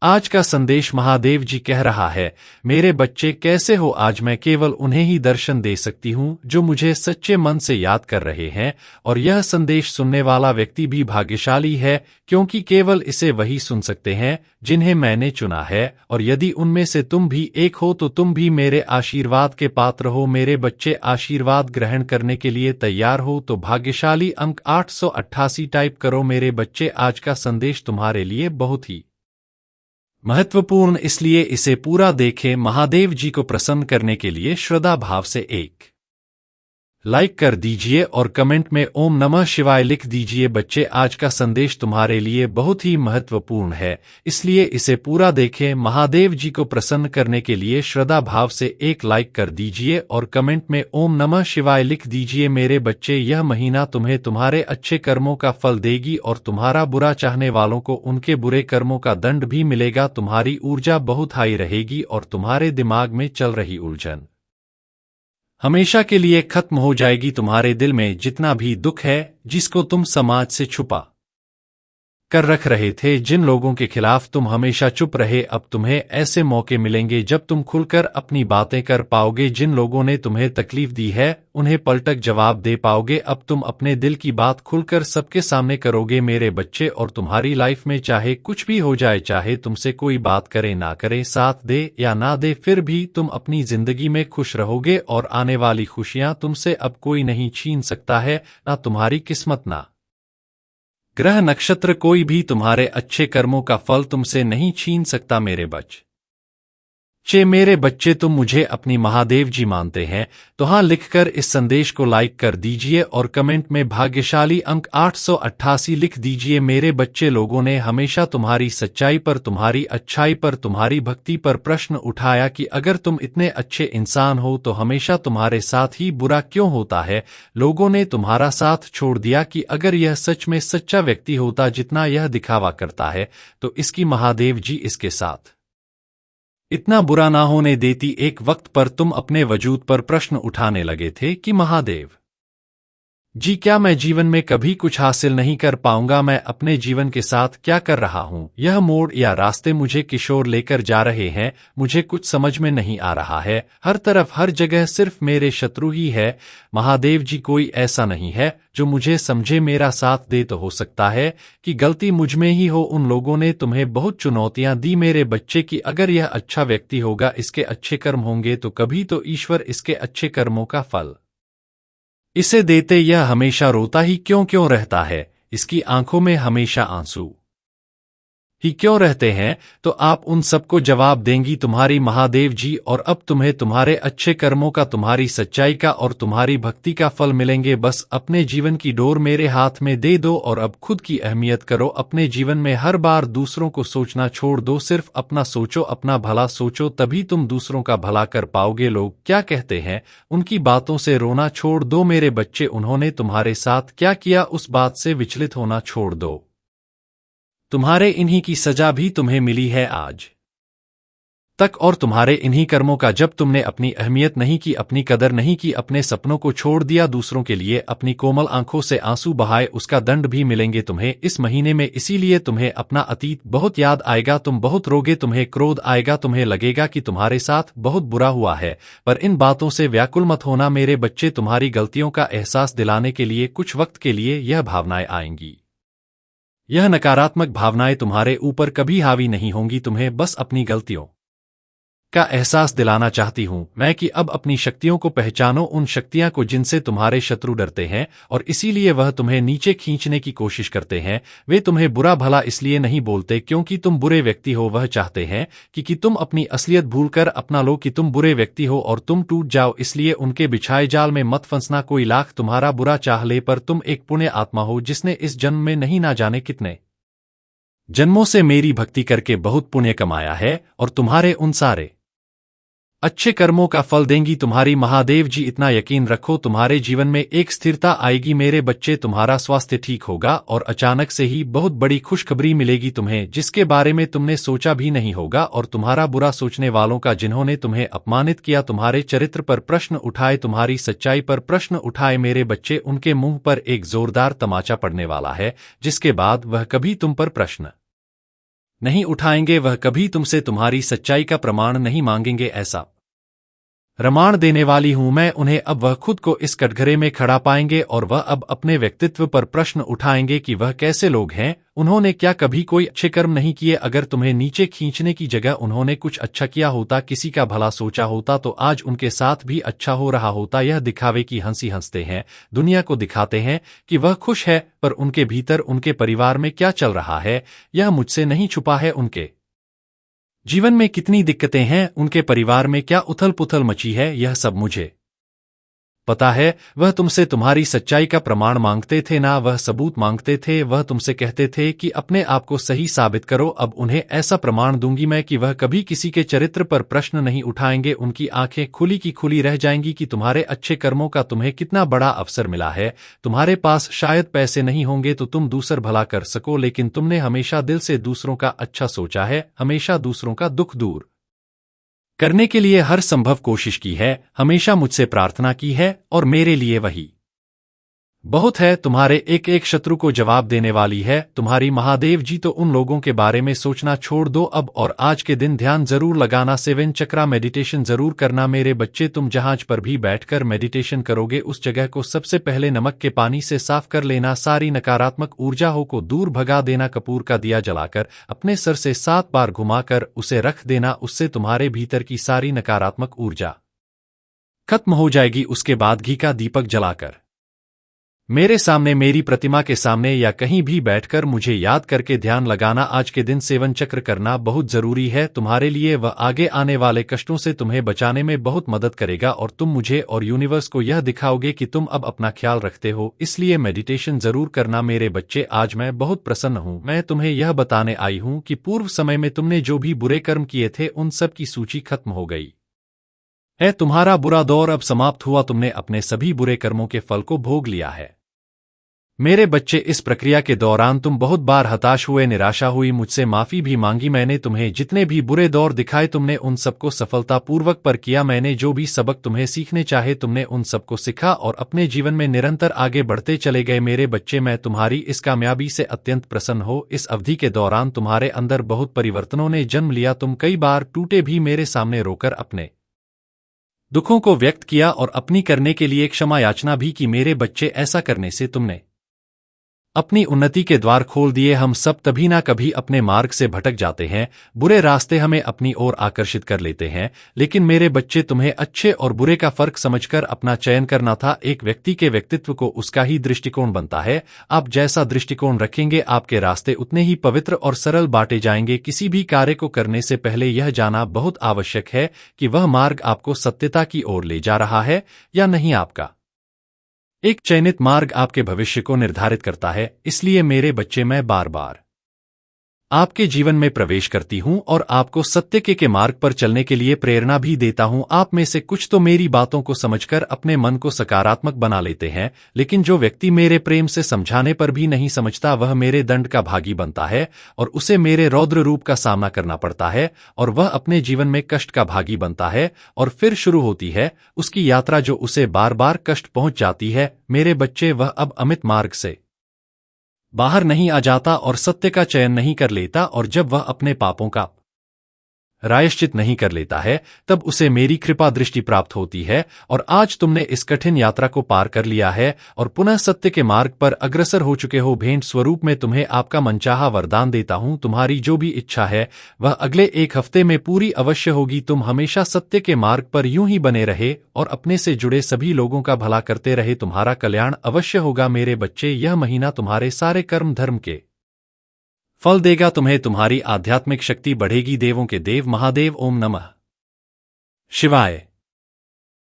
आज का संदेश महादेव जी कह रहा है, मेरे बच्चे कैसे हो। आज मैं केवल उन्हें ही दर्शन दे सकती हूँ जो मुझे सच्चे मन से याद कर रहे हैं, और यह संदेश सुनने वाला व्यक्ति भी भाग्यशाली है, क्योंकि केवल इसे वही सुन सकते हैं जिन्हें मैंने चुना है। और यदि उनमें से तुम भी एक हो तो तुम भी मेरे आशीर्वाद के पात्र हो। मेरे बच्चे, आशीर्वाद ग्रहण करने के लिए तैयार हो तो भाग्यशाली अंक 888 टाइप करो। मेरे बच्चे, आज का संदेश तुम्हारे लिए बहुत ही महत्वपूर्ण, इसलिए इसे पूरा देखें। महादेव जी को प्रसन्न करने के लिए श्रद्धा भाव से एक लाइक कर दीजिए और कमेंट में ओम नमः शिवाय लिख दीजिए। बच्चे, आज का संदेश तुम्हारे लिए बहुत ही महत्वपूर्ण है, इसलिए इसे पूरा देखें। महादेव जी को प्रसन्न करने के लिए श्रद्धा भाव से एक लाइक कर दीजिए और कमेंट में ओम नमः शिवाय लिख दीजिए। मेरे बच्चे, यह महीना तुम्हें तुम्हारे अच्छे कर्मों का फल देगी और तुम्हारा बुरा चाहने वालों को उनके बुरे कर्मों का दंड भी मिलेगा। तुम्हारी ऊर्जा बहुत हाई रहेगी और तुम्हारे दिमाग में चल रही उलझन हमेशा के लिए खत्म हो जाएगी। तुम्हारे दिल में जितना भी दुख है, जिसको तुम समाज से छुपा कर रख रहे थे, जिन लोगों के खिलाफ तुम हमेशा चुप रहे, अब तुम्हें ऐसे मौके मिलेंगे जब तुम खुलकर अपनी बातें कर पाओगे। जिन लोगों ने तुम्हें तकलीफ दी है, उन्हें पलटक जवाब दे पाओगे। अब तुम अपने दिल की बात खुलकर सबके सामने करोगे मेरे बच्चे, और तुम्हारी लाइफ में चाहे कुछ भी हो जाए, चाहे तुमसे कोई बात करे ना करे, साथ दे या ना दे, फिर भी तुम अपनी जिंदगी में खुश रहोगे और आने वाली खुशियां तुमसे अब कोई नहीं छीन सकता है। ना तुम्हारी किस्मत, ना ग्रह नक्षत्र, कोई भी तुम्हारे अच्छे कर्मों का फल तुमसे नहीं छीन सकता। मेरे बच्चे, तुम मुझे अपनी महादेव जी मानते हैं तो हाँ लिखकर इस संदेश को लाइक कर दीजिए और कमेंट में भाग्यशाली अंक 888 लिख दीजिए। मेरे बच्चे, लोगों ने हमेशा तुम्हारी सच्चाई पर, तुम्हारी अच्छाई पर, तुम्हारी भक्ति पर प्रश्न उठाया कि अगर तुम इतने अच्छे इंसान हो तो हमेशा तुम्हारे साथ ही बुरा क्यों होता है। लोगों ने तुम्हारा साथ छोड़ दिया कि अगर यह सच में सच्चा व्यक्ति होता जितना यह दिखावा करता है, तो इसकी महादेव जी इसके साथ इतना बुरा ना होने देती। एक वक्त पर तुम अपने वजूद पर प्रश्न उठाने लगे थे कि महादेव जी, क्या मैं जीवन में कभी कुछ हासिल नहीं कर पाऊंगा? मैं अपने जीवन के साथ क्या कर रहा हूं? यह मोड़ या रास्ते मुझे किशोर लेकर जा रहे हैं, मुझे कुछ समझ में नहीं आ रहा है। हर तरफ, हर जगह सिर्फ मेरे शत्रु ही है। महादेव जी, कोई ऐसा नहीं है जो मुझे समझे, मेरा साथ दे। तो हो सकता है कि गलती मुझ में ही हो। उन लोगों ने तुम्हें बहुत चुनौतियां दी मेरे बच्चे कि अगर यह अच्छा व्यक्ति होगा, इसके अच्छे कर्म होंगे, तो कभी तो ईश्वर इसके अच्छे कर्मों का फल इसे देते। यह हमेशा रोता ही क्यों रहता है? इसकी आंखों में हमेशा आंसू ही क्यों रहते हैं? तो आप उन सबको जवाब देंगी तुम्हारी महादेव जी, और अब तुम्हें तुम्हारे अच्छे कर्मों का, तुम्हारी सच्चाई का और तुम्हारी भक्ति का फल मिलेंगे। बस अपने जीवन की डोर मेरे हाथ में दे दो और अब खुद की अहमियत करो। अपने जीवन में हर बार दूसरों को सोचना छोड़ दो, सिर्फ अपना सोचो, अपना भला सोचो, तभी तुम दूसरों का भला कर पाओगे। लोग क्या कहते हैं, उनकी बातों से रोना छोड़ दो मेरे बच्चे। उन्होंने तुम्हारे साथ क्या किया, उस बात से विचलित होना छोड़ दो। तुम्हारे इन्हीं की सजा भी तुम्हें मिली है आज तक, और तुम्हारे इन्हीं कर्मों का, जब तुमने अपनी अहमियत नहीं की, अपनी कदर नहीं की, अपने सपनों को छोड़ दिया, दूसरों के लिए अपनी कोमल आंखों से आंसू बहाए, उसका दंड भी मिलेंगे तुम्हें इस महीने में। इसीलिए तुम्हें अपना अतीत बहुत याद आएगा, तुम बहुत रोगे, तुम्हें क्रोध आएगा, तुम्हें लगेगा कि तुम्हारे साथ बहुत बुरा हुआ है। पर इन बातों से व्याकुल मत होना मेरे बच्चे, तुम्हारी गलतियों का एहसास दिलाने के लिए कुछ वक्त के लिए यह भावनाएं आएंगी। यह नकारात्मक भावनाएं तुम्हारे ऊपर कभी हावी नहीं होंगी। तुम्हें बस अपनी गलतियों का एहसास दिलाना चाहती हूं मैं कि अब अपनी शक्तियों को पहचानो, उन शक्तियां को जिनसे तुम्हारे शत्रु डरते हैं और इसीलिए वह तुम्हें नीचे खींचने की कोशिश करते हैं। वे तुम्हें बुरा भला इसलिए नहीं बोलते क्योंकि तुम बुरे व्यक्ति हो, वह चाहते हैं कि तुम अपनी असलियत भूलकर अपना लो कि तुम बुरे व्यक्ति हो और तुम टूट जाओ। इसलिए उनके बिछाए जाल में मत फंसना। कोई लाख तुम्हारा बुरा चाह ले, पर तुम एक पुण्य आत्मा हो जिसने इस जन्म में नहीं ना जाने कितने जन्मों से मेरी भक्ति करके बहुत पुण्य कमाया है और तुम्हारे उन सारे अच्छे कर्मों का फल देंगी तुम्हारी महादेव जी। इतना यकीन रखो, तुम्हारे जीवन में एक स्थिरता आएगी मेरे बच्चे, तुम्हारा स्वास्थ्य ठीक होगा और अचानक से ही बहुत बड़ी खुशखबरी मिलेगी तुम्हें जिसके बारे में तुमने सोचा भी नहीं होगा। और तुम्हारा बुरा सोचने वालों का, जिन्होंने तुम्हें अपमानित किया, तुम्हारे चरित्र पर प्रश्न उठाए, तुम्हारी सच्चाई पर प्रश्न उठाए मेरे बच्चे, उनके मुंह पर एक जोरदार तमाचा पड़ने वाला है जिसके बाद वह कभी तुम पर प्रश्न नहीं उठाएंगे, वह कभी तुमसे तुम्हारी सच्चाई का प्रमाण नहीं मांगेंगे। ऐसा प्रमाण देने वाली हूं मैं उन्हें। अब वह खुद को इस कटघरे में खड़ा पाएंगे और वह अब अपने व्यक्तित्व पर प्रश्न उठाएंगे कि वह कैसे लोग हैं। उन्होंने क्या कभी कोई अच्छे कर्म नहीं किए? अगर तुम्हें नीचे खींचने की जगह उन्होंने कुछ अच्छा किया होता, किसी का भला सोचा होता, तो आज उनके साथ भी अच्छा हो रहा होता। यह दिखावे की हंसी हंसते हैं, दुनिया को दिखाते हैं कि वह खुश है, पर उनके भीतर उनके परिवार में क्या चल रहा है यह मुझसे नहीं छुपा है। उनके जीवन में कितनी दिक्कतें हैं, उनके परिवार में क्या उथल पुथल मची है, यह सब मुझे पता है। वह तुमसे तुम्हारी सच्चाई का प्रमाण मांगते थे ना, वह सबूत मांगते थे। वह तुमसे कहते थे कि अपने आप को सही साबित करो। अब उन्हें ऐसा प्रमाण दूंगी मैं कि वह कभी किसी के चरित्र पर प्रश्न नहीं उठाएंगे। उनकी आंखें खुली की खुली रह जाएंगी कि तुम्हारे अच्छे कर्मों का तुम्हें कितना बड़ा अवसर मिला है। तुम्हारे पास शायद पैसे नहीं होंगे तो तुम दूसर भला कर सको, लेकिन तुमने हमेशा दिल से दूसरों का अच्छा सोचा है, हमेशा दूसरों का दुख दूर करने के लिए हर संभव कोशिश की है, हमेशा मुझसे प्रार्थना की है, और मेरे लिए वही बहुत है। तुम्हारे एक एक शत्रु को जवाब देने वाली है तुम्हारी महादेव जी। तो उन लोगों के बारे में सोचना छोड़ दो अब, और आज के दिन ध्यान जरूर लगाना, 7 चक्रा मेडिटेशन जरूर करना मेरे बच्चे। तुम जहाज पर भी बैठकर मेडिटेशन करोगे, उस जगह को सबसे पहले नमक के पानी से साफ कर लेना, सारी नकारात्मक ऊर्जाओं को दूर भगा देना। कपूर का दिया जलाकर अपने सर से 7 बार घुमाकर उसे रख देना, उससे तुम्हारे भीतर की सारी नकारात्मक ऊर्जा खत्म हो जाएगी। उसके बाद घी का दीपक जलाकर मेरे सामने, मेरी प्रतिमा के सामने या कहीं भी बैठकर मुझे याद करके ध्यान लगाना। आज के दिन 7 चक्र करना बहुत जरूरी है तुम्हारे लिए। वह आगे आने वाले कष्टों से तुम्हें बचाने में बहुत मदद करेगा, और तुम मुझे और यूनिवर्स को यह दिखाओगे कि तुम अब अपना ख्याल रखते हो। इसलिए मेडिटेशन जरूर करना मेरे बच्चे। आज मैं बहुत प्रसन्न हूं। मैं तुम्हें यह बताने आई हूं कि पूर्व समय में तुमने जो भी बुरे कर्म किए थे, उन सब की सूची खत्म हो गई है। तुम्हारा बुरा दौर अब समाप्त हुआ। तुमने अपने सभी बुरे कर्मों के फल को भोग लिया है मेरे बच्चे। इस प्रक्रिया के दौरान तुम बहुत बार हताश हुए, निराशा हुई, मुझसे माफी भी मांगी। मैंने तुम्हें जितने भी बुरे दौर दिखाए, तुमने उन सबको सफलतापूर्वक पर किया। मैंने जो भी सबक तुम्हें सीखने चाहे, तुमने उन सबको सीखा और अपने जीवन में निरंतर आगे बढ़ते चले गए मेरे बच्चे। मैं तुम्हारी इस कामयाबी से अत्यंत प्रसन्न हो। इस अवधि के दौरान तुम्हारे अंदर बहुत परिवर्तनों ने जन्म लिया। तुम कई बार टूटे भी, मेरे सामने रोकर अपने दुखों को व्यक्त किया और अपनी करने के लिए क्षमा याचना भी की मेरे बच्चे। ऐसा करने से तुमने अपनी उन्नति के द्वार खोल दिए। हम सब तभी ना कभी अपने मार्ग से भटक जाते हैं, बुरे रास्ते हमें अपनी ओर आकर्षित कर लेते हैं, लेकिन मेरे बच्चे तुम्हें अच्छे और बुरे का फर्क समझकर अपना चयन करना था। एक व्यक्ति के व्यक्तित्व को उसका ही दृष्टिकोण बनता है। आप जैसा दृष्टिकोण रखेंगे, आपके रास्ते उतने ही पवित्र और सरल बांटे जाएंगे। किसी भी कार्य को करने से पहले यह जानना बहुत आवश्यक है कि वह मार्ग आपको सत्यता की ओर ले जा रहा है या नहीं। आपका एक चयनित मार्ग आपके भविष्य को निर्धारित करता है। इसलिए मेरे बच्चे, मैं बार बार आपके जीवन में प्रवेश करती हूं और आपको सत्य के मार्ग पर चलने के लिए प्रेरणा भी देता हूं। आप में से कुछ तो मेरी बातों को समझकर अपने मन को सकारात्मक बना लेते हैं, लेकिन जो व्यक्ति मेरे प्रेम से समझाने पर भी नहीं समझता, वह मेरे दंड का भागी बनता है और उसे मेरे रौद्र रूप का सामना करना पड़ता है, और वह अपने जीवन में कष्ट का भागी बनता है। और फिर शुरू होती है उसकी यात्रा, जो उसे बार बार कष्ट पहुंच जाती है। मेरे बच्चे, वह अब अमित मार्ग से बाहर नहीं आ जाता और सत्य का चयन नहीं कर लेता, और जब वह अपने पापों का प्रायश्चित नहीं कर लेता है, तब उसे मेरी कृपा दृष्टि प्राप्त होती है। और आज तुमने इस कठिन यात्रा को पार कर लिया है और पुनः सत्य के मार्ग पर अग्रसर हो चुके हो। भेंट स्वरूप में तुम्हें आपका मनचाहा वरदान देता हूं। तुम्हारी जो भी इच्छा है वह अगले 1 हफ्ते में पूरी अवश्य होगी। तुम हमेशा सत्य के मार्ग पर यूं ही बने रहे और अपने से जुड़े सभी लोगों का भला करते रहे। तुम्हारा कल्याण अवश्य होगा मेरे बच्चे। यह महीना तुम्हारे सारे कर्म धर्म के फल देगा। तुम्हें तुम्हारी आध्यात्मिक शक्ति बढ़ेगी। देवों के देव महादेव, ओम नमः शिवाय।